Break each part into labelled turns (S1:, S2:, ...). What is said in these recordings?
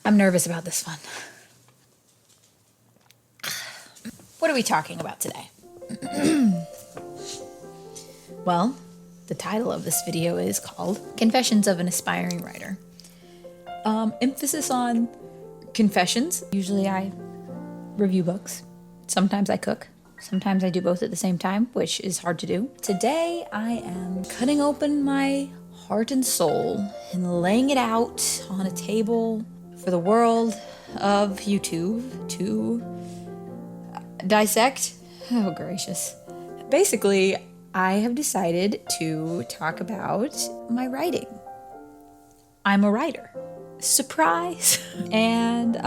S1: I'm nervous about this one. What are we talking about today? Well, the title of this video is called Confessions of an Aspiring Writer. Emphasis on confessions. Usually I review books. Sometimes I cook. Sometimes I do both at the same time, which is hard to do. Today I am cutting open my heart and soul and laying it out on a table for the world of YouTube to dissect. Oh, gracious. Basically, I have decided to talk about my writing. I'm a writer. Surprise! And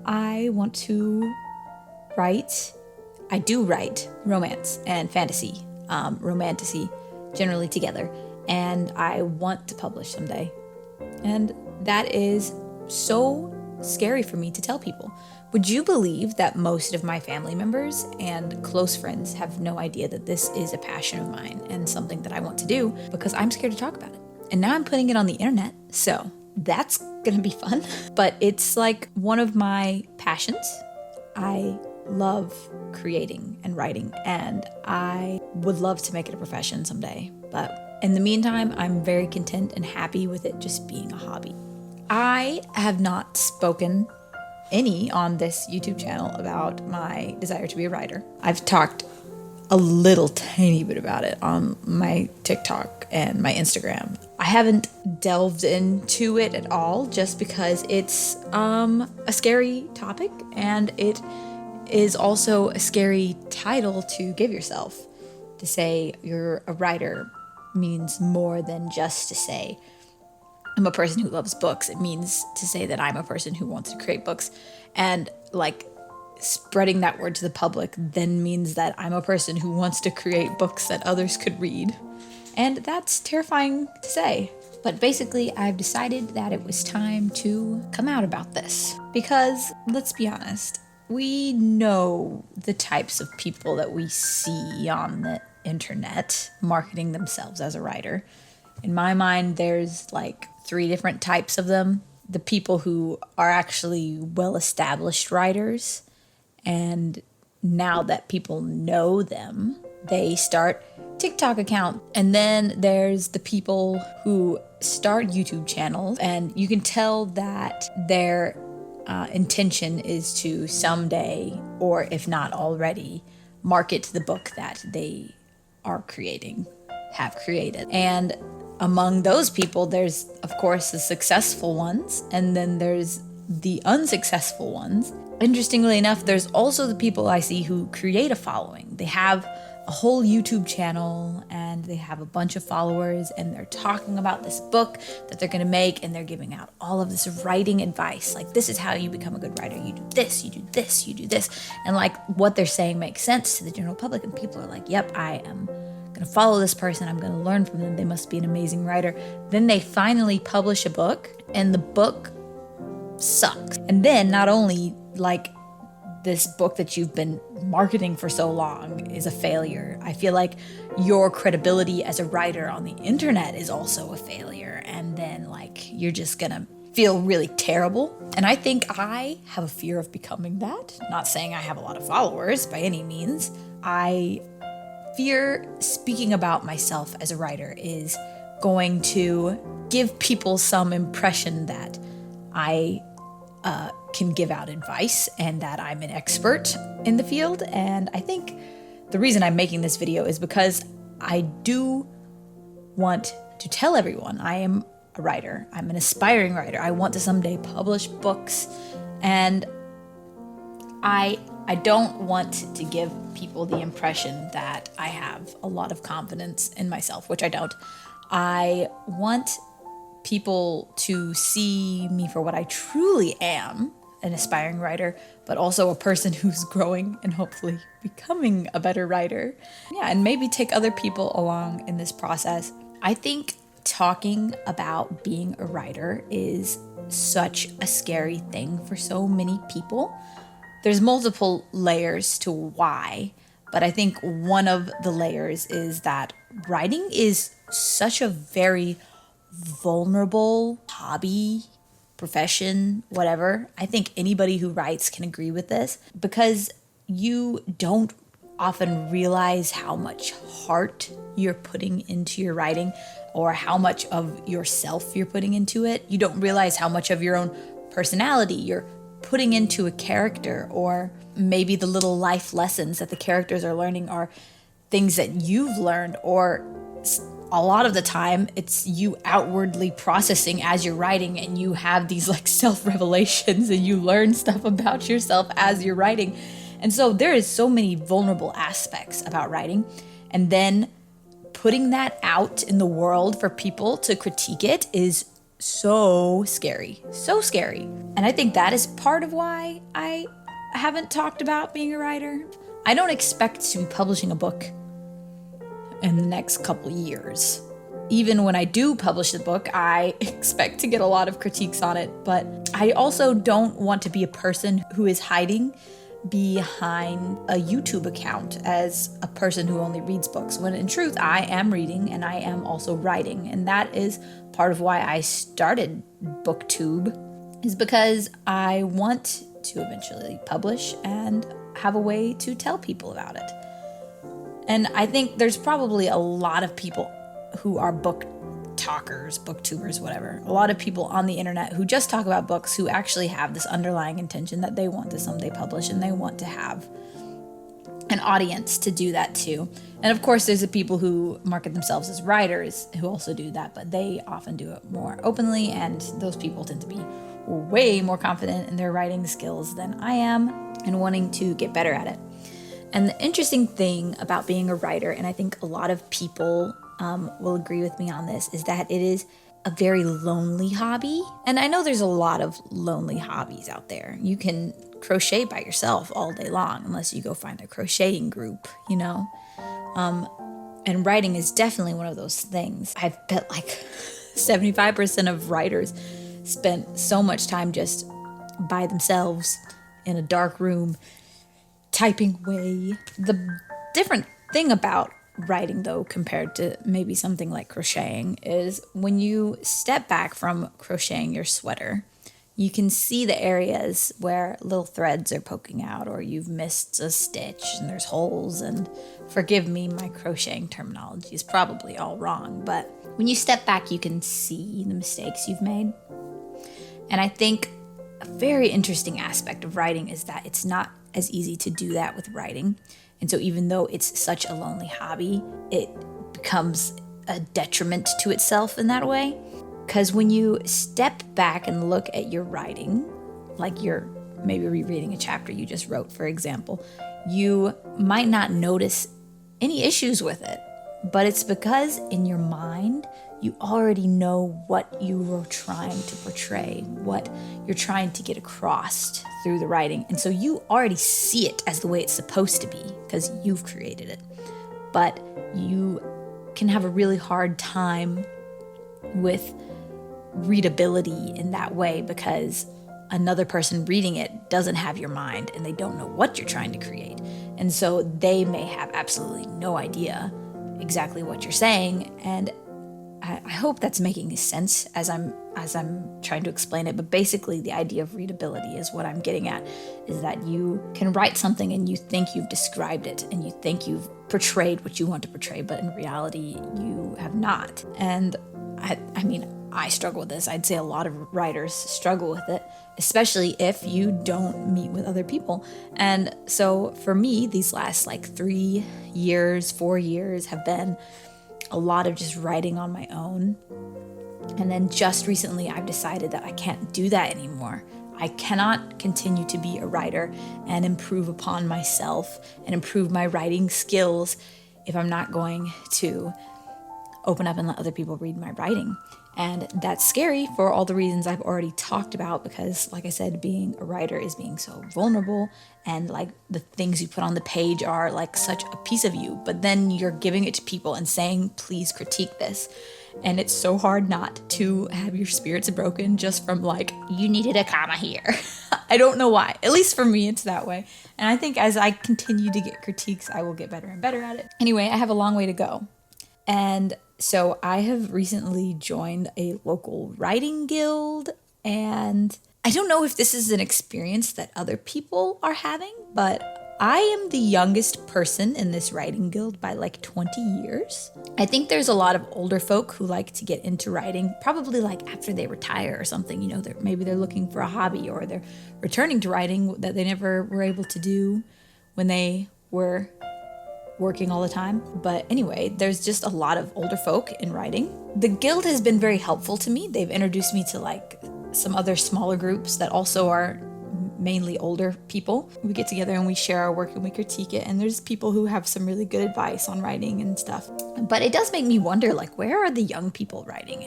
S1: I want to write. I do write romance and fantasy, romantasy generally together, and I want to publish someday. And that is so scary for me to tell people. Would you believe that most of my family members and close friends have no idea that this is a passion of mine and something that I want to do because I'm scared to talk about it? And now I'm putting it on the internet, so that's gonna be fun. But it's like one of my passions. I love creating and writing, and I would love to make it a profession someday. But in the meantime, I'm very content and happy with it just being a hobby. I have not spoken any on this YouTube channel about my desire to be a writer. I've talked a little tiny bit about it on my TikTok and my Instagram. I haven't delved into it at all just because it's a scary topic, and it is also a scary title to give yourself. To say you're a writer means more than just to say I'm a person who loves books. It means to say that I'm a person who wants to create books. And like spreading that word to the public then means that I'm a person who wants to create books that others could read. And that's terrifying to say. But basically, I've decided that it was time to come out about this. Because, let's be honest, we know the types of people that we see on the internet marketing themselves as a writer. In my mind, there's like 3 different types of them. The people who are actually well-established writers, and now that people know them, they start TikTok account. And then there's the people who start YouTube channels, and you can tell that their intention is to someday, or if not already, market the book that they are creating, have created. And among those people, there's, of course, the successful ones, and then there's the unsuccessful ones. Interestingly enough, there's also the people I see who create a following. They have a whole YouTube channel, and they have a bunch of followers, and they're talking about this book that they're gonna make, and they're giving out all of this writing advice. Like, this is how you become a good writer. You do this, you do this, you do this. And like, what they're saying makes sense to the general public, and people are like, yep, I am gonna follow this person, I'm gonna learn from them, they must be an amazing writer. Then they finally publish a book, and the book sucks. And then not only like this book that you've been marketing for so long is a failure, I feel like your credibility as a writer on the internet is also a failure. And then like you're just gonna feel really terrible. And I think I have a fear of becoming that. Not saying I have a lot of followers by any means. I fear speaking about myself as a writer is going to give people some impression that I can give out advice and that I'm an expert in the field. And I think the reason I'm making this video is because I do want to tell everyone I am a writer. I'm an aspiring writer. I want to someday publish books, and I don't want to give people the impression that I have a lot of confidence in myself, which I don't. I want people to see me for what I truly am, an aspiring writer, but also a person who's growing and hopefully becoming a better writer. Yeah, and maybe take other people along in this process. I think talking about being a writer is such a scary thing for so many people. There's multiple layers to why, but I think one of the layers is that writing is such a very vulnerable hobby, profession, whatever. I think anybody who writes can agree with this, because you don't often realize how much heart you're putting into your writing, or how much of yourself you're putting into it. You don't realize how much of your own personality you're putting into a character, or maybe the little life lessons that the characters are learning are things that you've learned, or a lot of the time it's you outwardly processing as you're writing, and you have these like self-revelations and you learn stuff about yourself as you're writing. And so there is so many vulnerable aspects about writing, and then putting that out in the world for people to critique it is so scary, so scary. And I think that is part of why I haven't talked about being a writer. I don't expect to be publishing a book in the next couple years. Even when I do publish the book, I expect to get a lot of critiques on it, but I also don't want to be a person who is hiding behind a YouTube account as a person who only reads books, when in truth I am reading and I am also writing. And that is part of why I started BookTube, is because I want to eventually publish and have a way to tell people about it. And I think there's probably a lot of people who are book talkers, booktubers, whatever. A lot of people on the internet who just talk about books, who actually have this underlying intention that they want to someday publish, and they want to have an audience to do that too. And of course, there's the people who market themselves as writers who also do that, but they often do it more openly, and those people tend to be way more confident in their writing skills than I am, and wanting to get better at it. And the interesting thing about being a writer, and I think a lot of people will agree with me on this, is that it is a very lonely hobby. And I know there's a lot of lonely hobbies out there. You can crochet by yourself all day long, unless you go find a crocheting group, you know? And writing is definitely one of those things. I bet like 75% of writers spent so much time just by themselves in a dark room typing away. The different thing about writing, though, compared to maybe something like crocheting, is when you step back from crocheting your sweater, you can see the areas where little threads are poking out, or you've missed a stitch and there's holes. And forgive me, my crocheting terminology is probably all wrong, but when you step back, you can see the mistakes you've made. And I think a very interesting aspect of writing is that it's not as easy to do that with writing. And so even though it's such a lonely hobby, it becomes a detriment to itself in that way. Because when you step back and look at your writing, like you're maybe rereading a chapter you just wrote, for example, you might not notice any issues with it. But it's because in your mind, you already know what you were trying to portray, what you're trying to get across through the writing. And so you already see it as the way it's supposed to be because you've created it. But you can have a really hard time with readability in that way, because another person reading it doesn't have your mind and they don't know what you're trying to create. And so they may have absolutely no idea exactly what you're saying. And I hope that's making sense as I'm trying to explain it. But basically the idea of readability is what I'm getting at, is that you can write something and you think you've described it and you think you've portrayed what you want to portray, but in reality you have not. And I mean, I struggle with this. I'd say a lot of writers struggle with it, especially if you don't meet with other people. And so for me, these last like 3 years, 4 years have been a lot of just writing on my own. And then just recently I've decided that I can't do that anymore. I cannot continue to be a writer and improve upon myself and improve my writing skills if I'm not going to open up and let other people read my writing. And that's scary for all the reasons I've already talked about, because like I said, being a writer is being so vulnerable, and like the things you put on the page are like such a piece of you, but then you're giving it to people and saying, please critique this. And it's so hard not to have your spirits broken just from like, you needed a comma here. I don't know why. At least for me, it's that way. And I think as I continue to get critiques, I will get better and better at it. Anyway, I have a long way to go. And So I have recently joined a local writing guild, and I don't know if this is an experience that other people are having, but I am the youngest person in this writing guild by like 20 years. I think there's a lot of older folk who like to get into writing, probably like after they retire or something, you know, maybe they're looking for a hobby, or they're returning to writing that they never were able to do when they were working all the time. But anyway, there's just a lot of older folk in writing. The guild has been very helpful to me. They've introduced me to like some other smaller groups that also are mainly older people. We get together and we share our work and we critique it, and there's people who have some really good advice on writing and stuff. But it does make me wonder, like, where are the young people writing?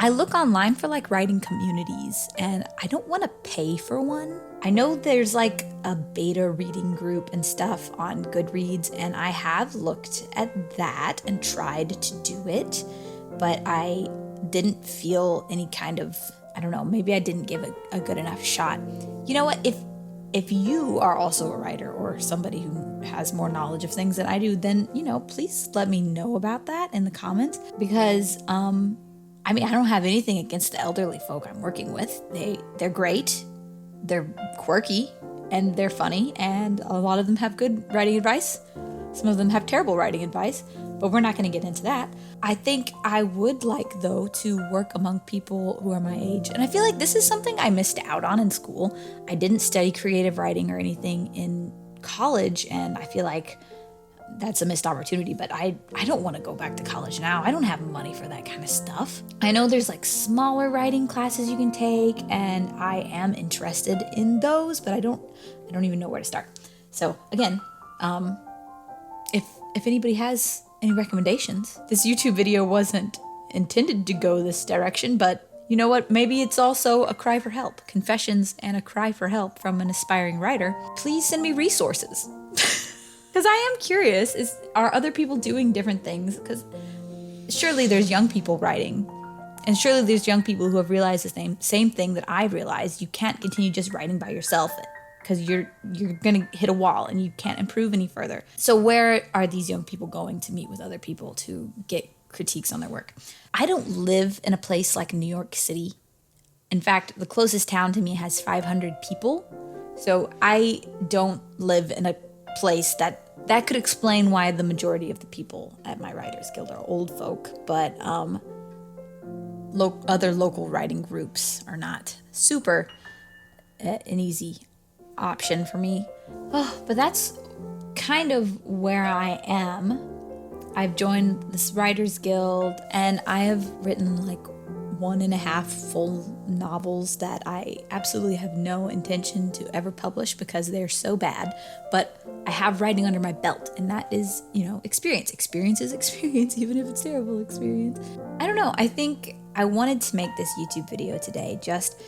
S1: I look online for like writing communities, and I don't want to pay for one. I know there's like a beta reading group and stuff on Goodreads, and I have looked at that and tried to do it, but I didn't feel any kind of, I don't know, maybe I didn't give a good enough shot. You know what? If you are also a writer or somebody who has more knowledge of things than I do, then, you know, please let me know about that in the comments, because I mean, I don't have anything against the elderly folk I'm working with. They're great, they're quirky, and they're funny, and a lot of them have good writing advice. Some of them have terrible writing advice, but we're not going to get into that. I think I would like, though, to work among people who are my age. And I feel like this is something I missed out on in school. I didn't study creative writing or anything in college, and I feel like that's a missed opportunity, but I don't want to go back to college now. I don't have money for that kind of stuff. I know there's like smaller writing classes you can take, and I am interested in those, but I don't even know where to start. So again, if anybody has any recommendations, this YouTube video wasn't intended to go this direction, but you know what? Maybe it's also a cry for help. Confessions and a cry for help from an aspiring writer. Please send me resources. Because I am curious, are other people doing different things? Because surely there's young people writing, and surely there's young people who have realized the same thing that I realized. You can't continue just writing by yourself, because you're gonna hit a wall and you can't improve any further. So where are these young people going to meet with other people to get critiques on their work? I don't live in a place like New York City. In fact, the closest town to me has 500 people. So I don't live in a place that could explain why the majority of the people at my Writers Guild are old folk, but other local writing groups are not super an easy option for me. Oh, but that's kind of where I am. I've joined this Writers Guild, and I have written like 1.5 full novels that I absolutely have no intention to ever publish because they're so bad, but I have writing under my belt, and that is, you know, experience. Experience is experience, even if it's terrible experience. I don't know, I think I wanted to make this YouTube video today just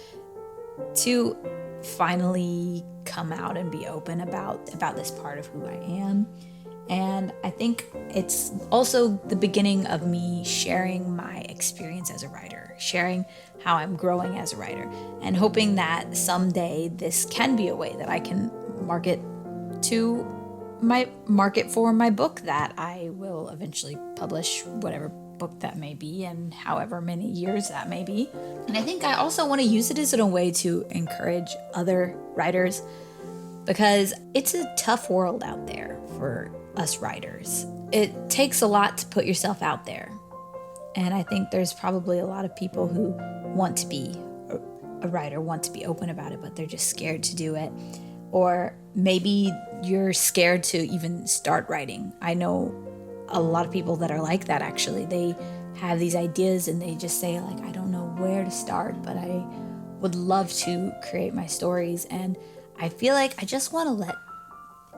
S1: to finally come out and be open about this part of who I am. And I think it's also the beginning of me sharing my experience as a writer, sharing how I'm growing as a writer, and hoping that someday this can be a way that I can market for my book that I will eventually publish, whatever book that may be and however many years that may be. And I think I also want to use it as a way to encourage other writers, because it's a tough world out there for us writers. It takes a lot to put yourself out there. And I think there's probably a lot of people who want to be a writer, want to be open about it, but they're just scared to do it. Or maybe you're scared to even start writing. I know a lot of people that are like that, actually. They have these ideas and they just say, like, I don't know where to start, but I would love to create my stories. And I feel like I just want to let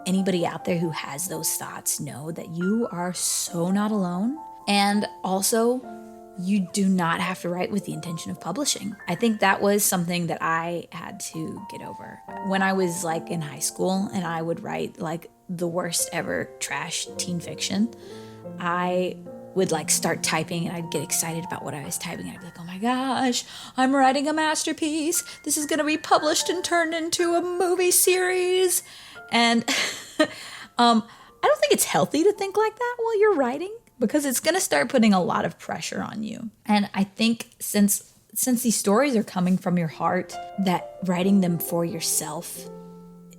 S1: anybody out there who has those thoughts know that you are so not alone. And also, you do not have to write with the intention of publishing. I think that was something that I had to get over. When I was like in high school and I would write like the worst ever trash teen fiction, I would like start typing and I'd get excited about what I was typing. I'd be like, oh my gosh, I'm writing a masterpiece. This is gonna be published and turned into a movie series. And I don't think it's healthy to think like that while you're writing, because it's going to start putting a lot of pressure on you. And I think since these stories are coming from your heart, that writing them for yourself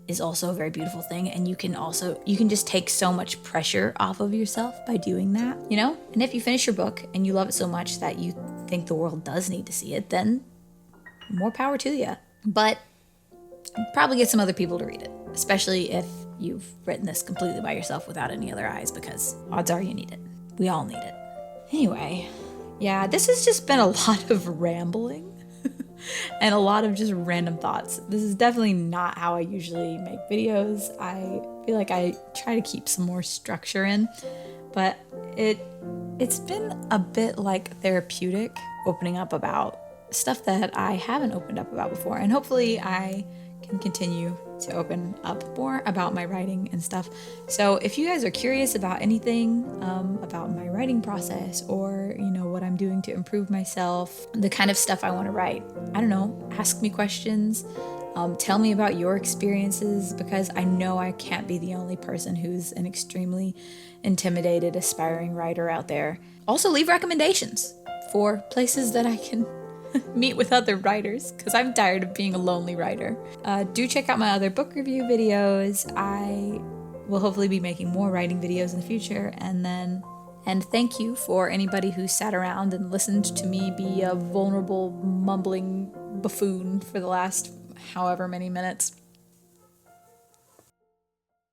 S1: is also a very beautiful thing. And you can just take so much pressure off of yourself by doing that, you know? And if you finish your book and you love it so much that you think the world does need to see it, then more power to you. But probably get some other people to read it, especially if you've written this completely by yourself without any other eyes, because odds are you need it. We all need it. Anyway, yeah, this has just been a lot of rambling and a lot of just random thoughts. This is definitely not how I usually make videos. I feel like I try to keep some more structure in, but it's been a bit like therapeutic, opening up about stuff that I haven't opened up about before. And hopefully I can continue to open up more about my writing and stuff. So if you guys are curious about anything about my writing process, or what I'm doing to improve myself, the kind of stuff I want to write, I don't know, ask me questions. Tell me about your experiences, because I know I can't be the only person who's an extremely intimidated aspiring writer out there. Also, leave recommendations for places that I can meet with other writers, because I'm tired of being a lonely writer. Do check out my other book review videos. I will hopefully be making more writing videos in the future. And thank you for anybody who sat around and listened to me be a vulnerable, mumbling buffoon for the last however many minutes.